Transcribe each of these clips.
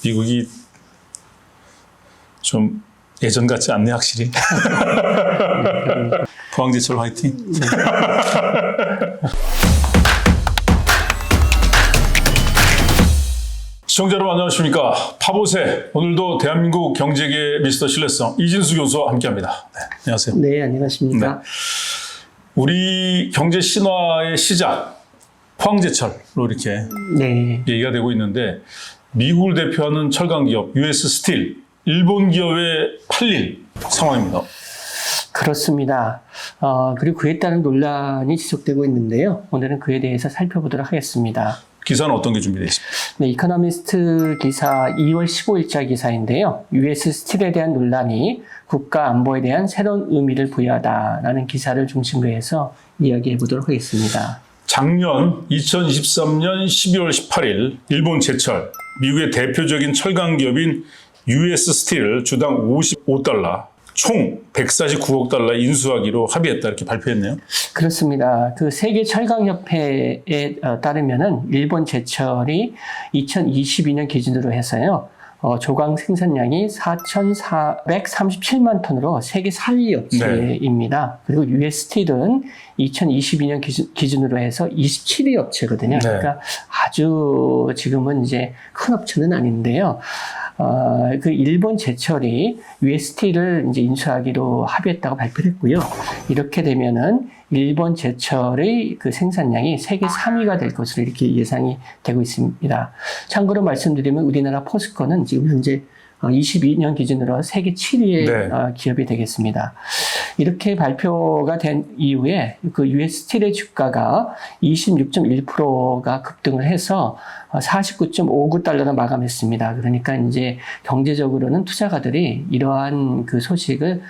미국이 좀 예전 같지 않네, 확실히. 포항제철 화이팅. 시청자 여러분 안녕하십니까. 파보세, 오늘도 대한민국 경제계 미스터 신뢰성 이진수 교수와 함께합니다. 네, 안녕하세요. 네, 안녕하십니까. 네. 우리 경제 신화의 시작, 포항제철로 이렇게 얘기가 되고 있는데, 미국을 대표하는 철강 기업 US 스틸, 일본 기업에 팔릴 상황입니다. 그렇습니다. 그리고 그에 따른 논란이 지속되고 있는데요. 오늘은 그에 대해서 살펴보도록 하겠습니다. 기사는 어떤 게 준비되어 있습니까? 네, 이코노미스트 기사 2월 15일자 기사인데요. US 스틸에 대한 논란이 국가 안보에 대한 새로운 의미를 부여하다라는 기사를 중심으로 해서 이야기해 보도록 하겠습니다. 작년 2023년 12월 18일 일본 제철, 미국의 대표적인 철강 기업인 US 스틸을 주당 55달러, 총 149억 달러 인수하기로 합의했다 이렇게 발표했네요. 그렇습니다. 그 세계 철강협회에 따르면은 일본 제철이 2022년 기준으로 해서요. 조강 생산량이 4,437만 톤으로 세계 4위 업체입니다. 그리고 US 스틸은 2022년 기준으로 해서 27위 업체거든요. 그러니까 아주 지금은 이제 큰 업체는 아닌데요. 그 일본 제철이 US 스틸을 이제 인수하기로 합의했다고 발표를 했고요. 이렇게 되면은 일본 제철의 그 생산량이 세계 3위가 될 것으로 이렇게 예상이 되고 있습니다. 참고로 말씀드리면 우리나라 포스코는 지금 현재 22년 기준으로 세계 7위의 기업이 되겠습니다. 이렇게 발표가 된 이후에 그 US 스틸의 주가가 26.1%가 급등을 해서 49.59달러로 마감했습니다. 그러니까 이제 경제적으로는 투자가들이 이러한 그 소식을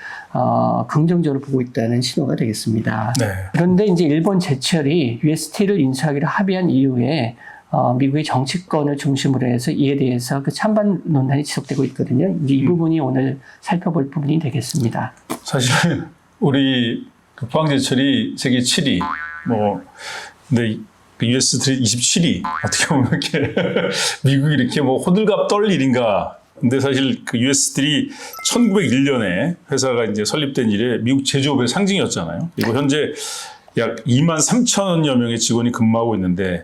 긍정적으로 보고 있다는 신호가 되겠습니다. 그런데 이제 일본 제철이 US 스틸을 인수하기로 합의한 이후에 미국의 정치권을 중심으로 해서 이에 대해서 그 찬반 논란이 지속되고 있거든요. 이제 이 부분이 오늘 살펴볼 부분이 되겠습니다. 사실 우리 그 포항제철이 세계 7위, 근데 US 스틸 27위, 어떻게 보면 이렇게 미국이 이렇게 호들갑 떨 일인가. 근데 사실 그 US 스틸이 1901년에 회사가 이제 설립된 이래 미국 제조업의 상징이었잖아요. 그리고 현재 약 2만 3천여 명의 직원이 근무하고 있는데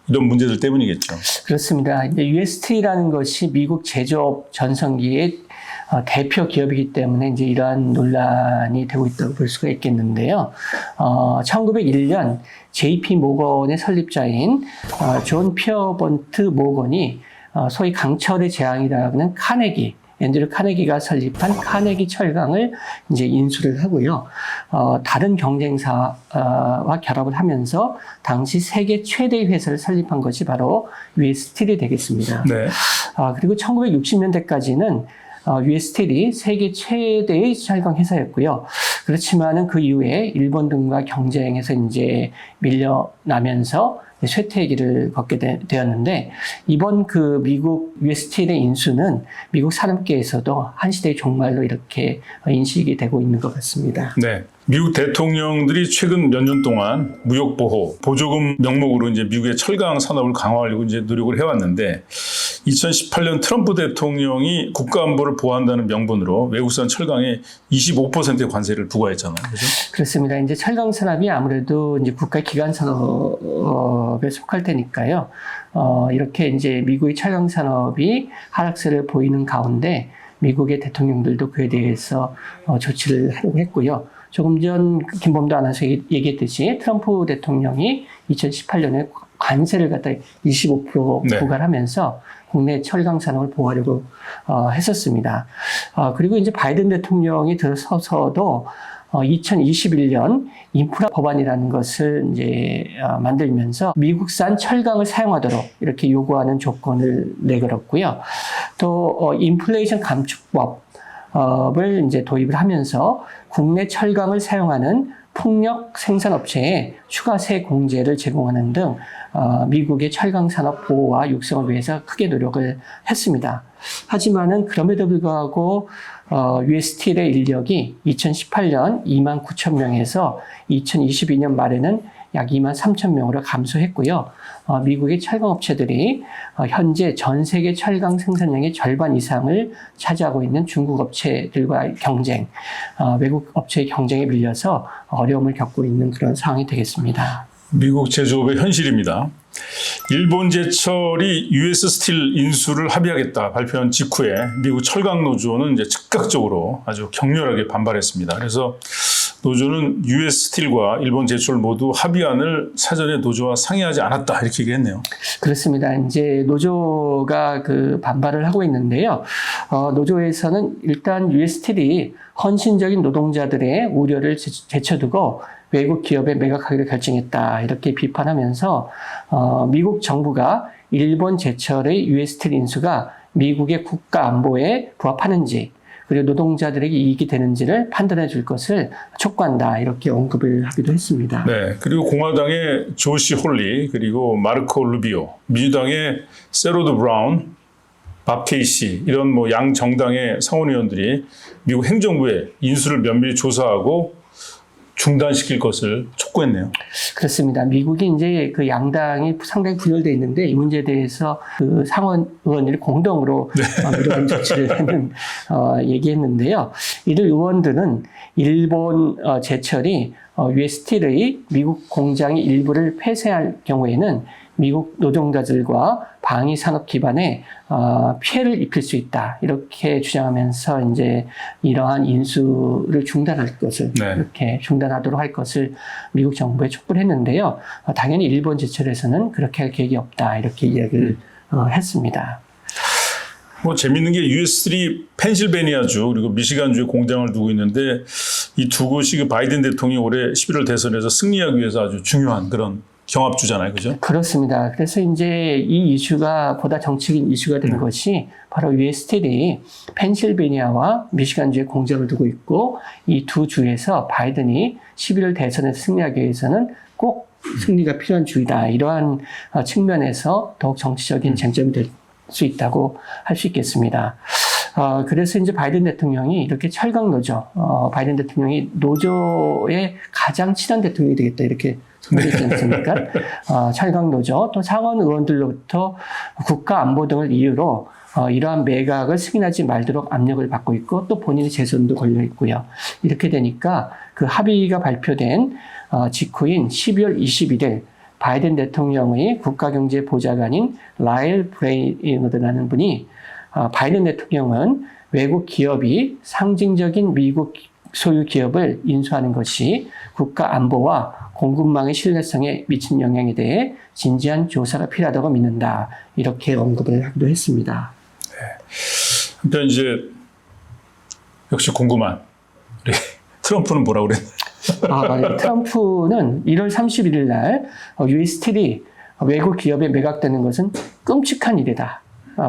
이런 문제들 때문이겠죠. 그렇습니다. 이제 US 스틸이라는 것이 미국 제조업 전성기의 대표 기업이기 때문에 이제 이러한 논란이 되고 있다고 볼 수가 있겠는데요. 1901년 JP 모건의 설립자인 존 피어번트 모건이 소위 강철의 재앙이라고 하는 앤드류 카네기가 설립한 카네기 철강을 이제 인수를 하고요. 다른 경쟁사와 결합을 하면서 당시 세계 최대의 회사를 설립한 것이 바로 US 스틸이 되겠습니다. 그리고 1960년대까지는 US 스틸이 세계 최대의 철강 회사였고요. 그렇지만은 그 이후에 일본 등과 경쟁해서 이제 밀려나면서 쇠퇴의 길을 걷게 되었는데, 이번 그 미국 US 스틸의 인수는 미국 산업계에서도 한 시대의 종말로 이렇게 인식이 되고 있는 것 같습니다. 미국 대통령들이 최근 몇 년 동안 무역 보호, 보조금 명목으로 이제 미국의 철강 산업을 강화하려고 이제 노력을 해왔는데, 2018년 트럼프 대통령이 국가안보를 보호한다는 명분으로 외국산 철강에 25%의 관세를 부과했잖아요. 그죠? 그렇습니다. 이제 철강 산업이 아무래도 이제 국가 기관 산업에 속할 테니까요. 이렇게 이제 미국의 철강 산업이 하락세를 보이는 가운데 미국의 대통령들도 그에 대해서 조치를 하려고 했고요. 조금 전 김범도 아나운서 얘기했듯이 트럼프 대통령이 2018년에 관세를 갖다 25% 부과를 하면서 국내 철강 산업을 보호하려고 했었습니다. 그리고 이제 바이든 대통령이 들어서서도 2021년 인프라 법안이라는 것을 이제 만들면서 미국산 철강을 사용하도록 이렇게 요구하는 조건을 내걸었고요. 또 인플레이션 감축법을 이제 도입을 하면서 국내 철강을 사용하는 풍력 생산업체에 추가세 공제를 제공하는 등 미국의 철강 산업 보호와 육성을 위해서 크게 노력을 했습니다. 하지만은 그럼에도 불구하고 US 스틸의 인력이 2018년 2만 9천 명에서 2022년 말에는 약 23,000명으로 감소했고요. 미국의 철강 업체들이 현재 전 세계 철강 생산량의 절반 이상을 차지하고 있는 중국 업체들과의 경쟁, 외국 업체의 경쟁에 밀려서 어려움을 겪고 있는 그런 상황이 되겠습니다. 미국 제조업의 현실입니다. 일본 제철이 US 스틸 인수를 합의하겠다 발표한 직후에 미국 철강 노조는 이제 즉각적으로 아주 격렬하게 반발했습니다. 그래서 노조는 US 스틸과 일본 제철 모두 합의안을 사전에 노조와 상의하지 않았다 이렇게 얘기했네요. 그렇습니다. 이제 노조가 그 반발을 하고 있는데요. 노조에서는 일단 US 스틸이 헌신적인 노동자들의 우려를 제쳐두고 외국 기업에 매각하기로 결정했다 이렇게 비판하면서 미국 정부가 일본 제철의 US 스틸 인수가 미국의 국가 안보에 부합하는지 그리고 노동자들에게 이익이 되는지를 판단해 줄 것을 촉구한다 이렇게 언급을 하기도 했습니다. 네, 그리고 공화당의 조시 홀리 그리고 마르코 루비오, 민주당의 세로드 브라운, 밥 케이시 이런 뭐 양 정당의 상원의원들이 미국 행정부에 인수를 면밀히 조사하고 중단시킬 것을 촉구했네요. 그렇습니다. 미국이 이제 그 양당이 상당히 분열되어 있는데 이 문제에 대해서 그 상원 의원들이 공동으로 이러한 조치를 하는 얘기했는데요. 이들 의원들은 일본 제철이 US 스틸의 미국 공장의 일부를 폐쇄할 경우에는 미국 노동자들과 방위 산업 기반에 피해를 입힐 수 있다 이렇게 주장하면서 이제 이러한 인수를 중단할 것을 이렇게 중단하도록 할 것을 미국 정부에 촉구를 했는데요. 당연히 일본 제철에서는 그렇게 할 계획이 없다 이렇게 이야기를 했습니다. 뭐 재밌는 게 US3 펜실베니아주 그리고 미시간주에 공장을 두고 있는데 이 두 곳이 그 바이든 대통령이 올해 11월 대선에서 승리하기 위해서 아주 중요한 그런 경합주잖아요, 그죠? 그렇습니다. 그래서 이제 이 이슈가 보다 정치적인 이슈가 된 것이 바로 US 스틸이 펜실베니아와 미시간주에 공장을 두고 있고 이 두 주에서 바이든이 11월 대선에서 승리하기 위해서는 꼭 승리가 필요한 주이다. 이러한 측면에서 더욱 정치적인 쟁점이 될 수 있다고 할 수 있겠습니다. 그래서 이제 바이든 대통령이 이렇게 철강 노조, 바이든 대통령이 노조의 가장 친한 대통령이 되겠다 이렇게 선언했지 않습니까? 철강 노조 또 상원 의원들로부터 국가 안보 등을 이유로 이러한 매각을 승인하지 말도록 압력을 받고 있고 또 본인의 재선도 걸려 있고요. 이렇게 되니까 그 합의가 발표된 직후인 12월 21일 바이든 대통령의 국가경제 보좌관인 라일 브레이너드라는 분이 바이든 대통령은 외국 기업이 상징적인 미국 소유 기업을 인수하는 것이 국가 안보와 공급망의 신뢰성에 미친 영향에 대해 진지한 조사가 필요하다고 믿는다. 이렇게 언급을 하기도 했습니다. 네. 한편 이제 역시 궁금한 우리 트럼프는 뭐라고 그랬나요? 네. 트럼프는 1월 31일 날 US 스틸이 외국 기업에 매각되는 것은 끔찍한 일이다.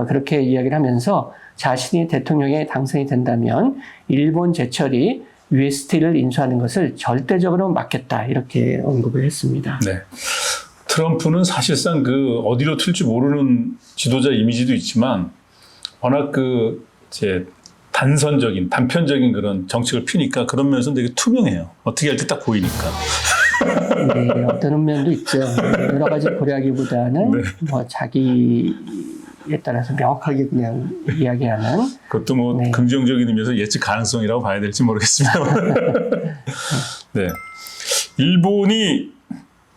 그렇게 이야기를 하면서 자신이 대통령에 당선이 된다면 일본 제철이 US 스틸을 인수하는 것을 절대적으로 막겠다. 이렇게 언급을 했습니다. 네. 트럼프는 사실상 그 어디로 튈지 모르는 지도자 이미지도 있지만 워낙 그 이제 단편적인 그런 정책을 피니까 그런 면에서 되게 투명해요. 어떻게 할 때 딱 보이니까. 네, 어떤 면도 있죠. 여러 가지 고려하기보다는 뭐 자기에 따라서 명확하게 그냥 이야기하는. 그것도 뭐 긍정적인 의미에서 예측 가능성이라고 봐야 될지 모르겠습니다. 네, 일본이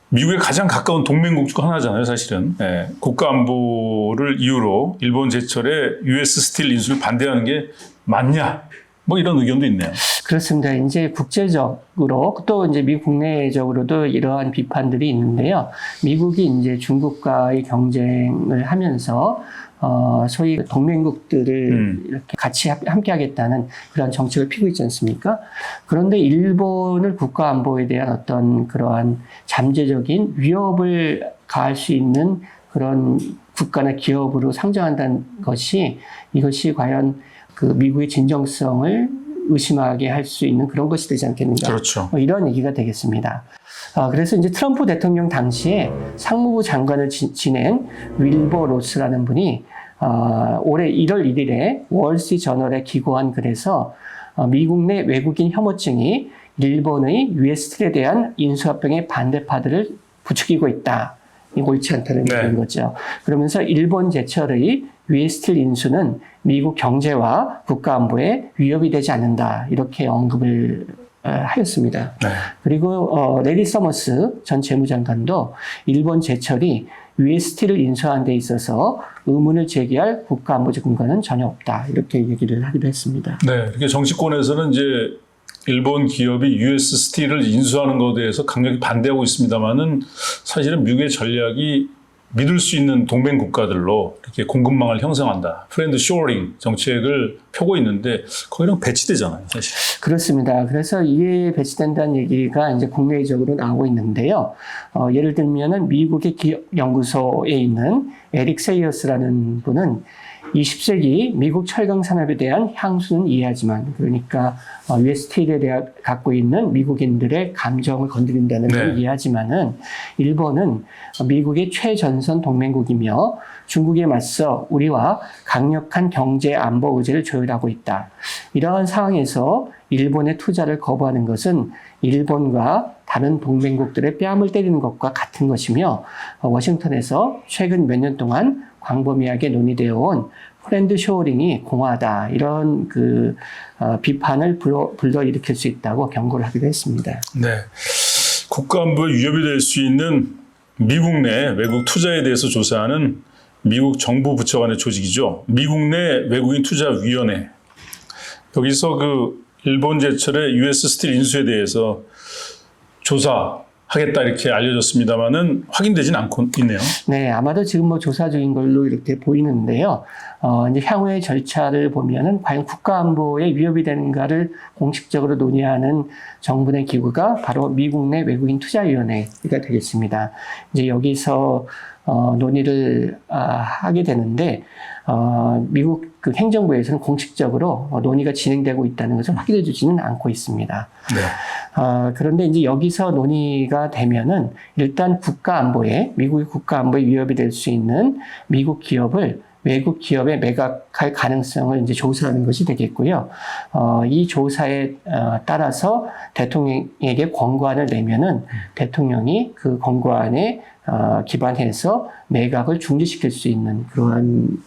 미국의 가장 가까운 동맹국 중 하나잖아요, 사실은. 네, 국가 안보를 이유로 일본 제철의 US 스틸 인수를 반대하는 게 맞냐? 뭐 이런 의견도 있네요. 그렇습니다. 이제 국제적으로 또 이제 미국 국내적으로도 이러한 비판들이 있는데요. 미국이 이제 중국과의 경쟁을 하면서 소위 동맹국들을 이렇게 같이 함께 하겠다는 그런 정책을 피고 있지 않습니까? 그런데 일본을 국가 안보에 대한 어떤 그러한 잠재적인 위협을 가할 수 있는 그런 국가나 기업으로 상정한다는 것이 이것이 과연 그 미국의 진정성을 의심하게 할 수 있는 그런 것이 되지 않겠는가. 그렇죠. 이런 얘기가 되겠습니다. 그래서 이제 트럼프 대통령 당시에 상무부 장관을 지낸 윌버 로스라는 분이 올해 1월 1일에 월스트리트 저널에 기고한 글에서 미국 내 외국인 혐오증이 일본의 UST에 대한 인수합병의 반대파들을 부추기고 있다. 이거 옳지 않다는 네. 거죠. 그러면서 일본 제철의 UST 인수는 미국 경제와 국가안보에 위협이 되지 않는다. 이렇게 언급을 하였습니다. 네. 그리고 레리 서머스 전 재무장관도 일본 제철이 UST를 인수하는 데 있어서 의문을 제기할 국가안보적 근거는 전혀 없다. 이렇게 얘기를 하기도 했습니다. 네, 이렇게 정치권에서는 이제 일본 기업이 US 스틸을 인수하는 것에 대해서 강력히 반대하고 있습니다만은 사실은 미국의 전략이 믿을 수 있는 동맹 국가들로 이렇게 공급망을 형성한다. 프렌드 쇼어링 정책을 펴고 있는데 거기랑 배치되잖아요, 사실. 그렇습니다. 그래서 이에 배치된다는 얘기가 이제 국내적으로 나오고 있는데요. 예를 들면은 미국의 기업 연구소에 있는 에릭 세이어스라는 분은 20세기 미국 철강 산업에 대한 향수는 이해하지만, 그러니까 UST에 대해 갖고 있는 미국인들의 감정을 건드린다는 걸 네. 이해하지만은 일본은 미국의 최전선 동맹국이며 중국에 맞서 우리와 강력한 경제 안보 의지를 조율하고 있다. 이러한 상황에서 일본의 투자를 거부하는 것은 일본과 다른 동맹국들의 뺨을 때리는 것과 같은 것이며, 워싱턴에서 최근 몇 년 동안 광범위하게 논의되어 온 프렌드 쇼어링이 공허하다. 이런 비판을 불러일으킬 수 있다고 경고를 하기도 했습니다. 네. 국가안보에 위협이 될 수 있는 미국 내 외국 투자에 대해서 조사하는 미국 정부 부처 간의 조직이죠. 미국 내 외국인 투자위원회. 여기서 일본 제철의 US 스틸 인수에 대해서 조사하겠다 이렇게 알려졌습니다만은 확인되진 않고 있네요. 네, 아마도 지금 조사 중인 걸로 이렇게 보이는데요. 이제 향후의 절차를 보면은 과연 국가안보에 위협이 되는가를 공식적으로 논의하는 정부 내 기구가 바로 미국 내 외국인 투자위원회가 되겠습니다. 이제 여기서 논의를 하게 되는데, 미국 행정부에서는 공식적으로 논의가 진행되고 있다는 것을 확인해 주지는 않고 있습니다. 네. 그런데 이제 여기서 논의가 되면은 일단 미국의 국가안보에 위협이 될 수 있는 미국 기업을 외국 기업에 매각할 가능성을 이제 조사하는 것이 되겠고요. 이 조사에 따라서 대통령에게 권고안을 내면은 대통령이 그 권고안에 기반해서 매각을 중지시킬 수 있는 그러한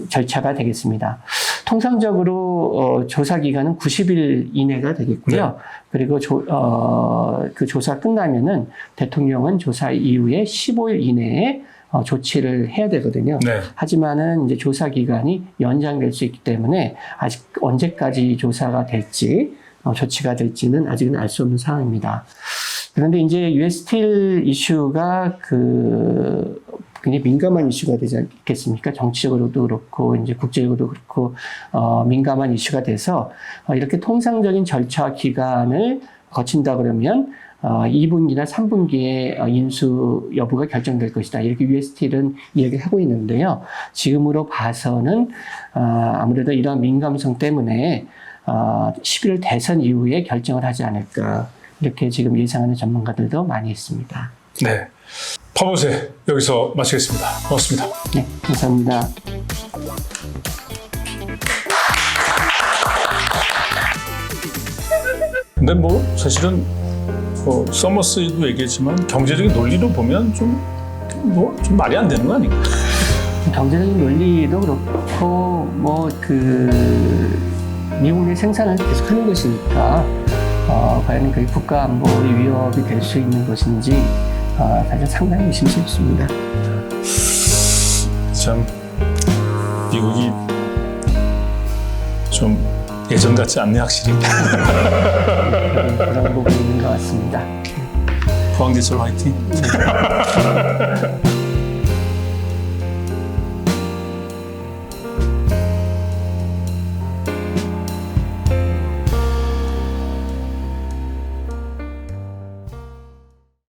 절차가 되겠습니다. 통상적으로 조사 기간은 90일 이내가 되겠고요. 네. 그리고 그 조사 끝나면은 대통령은 조사 이후에 15일 이내에 조치를 해야 되거든요. 네. 하지만은 이제 조사 기간이 연장될 수 있기 때문에 아직 언제까지 조사가 될지, 조치가 될지는 아직은 알 수 없는 상황입니다. 그런데 이제 UST일 이슈가 굉장히 민감한 이슈가 되지 않겠습니까? 정치적으로도 그렇고, 이제 국제적으로도 그렇고, 민감한 이슈가 돼서, 이렇게 통상적인 절차 기간을 거친다 그러면, 2분기나 3분기에 인수 여부가 결정될 것이다. 이렇게 UST는 이야기를 하고 있는데요. 지금으로 봐서는, 아무래도 이러한 민감성 때문에, 11월 대선 이후에 결정을 하지 않을까. 이렇게 지금 예상하는 전문가들도 많이 있습니다. 네. 파보세 여기서 마치겠습니다. 고맙습니다. 네, 감사합니다. 근데 사실은 서머스도 얘기했지만 경제적인 논리로 보면 좀 말이 안 되는 거 아닌가? 경제적인 논리도 그렇고 미국의 생산을 계속하는 것이니까 과연 그 국가 안보의 위협이 될 수 있는 것인지 사실 상당히 의심스럽습니다. 참 미국이 좀 예전 같지 않네 확실히. 그런 부분이 있는 것 같습니다. 포항제철 화이팅.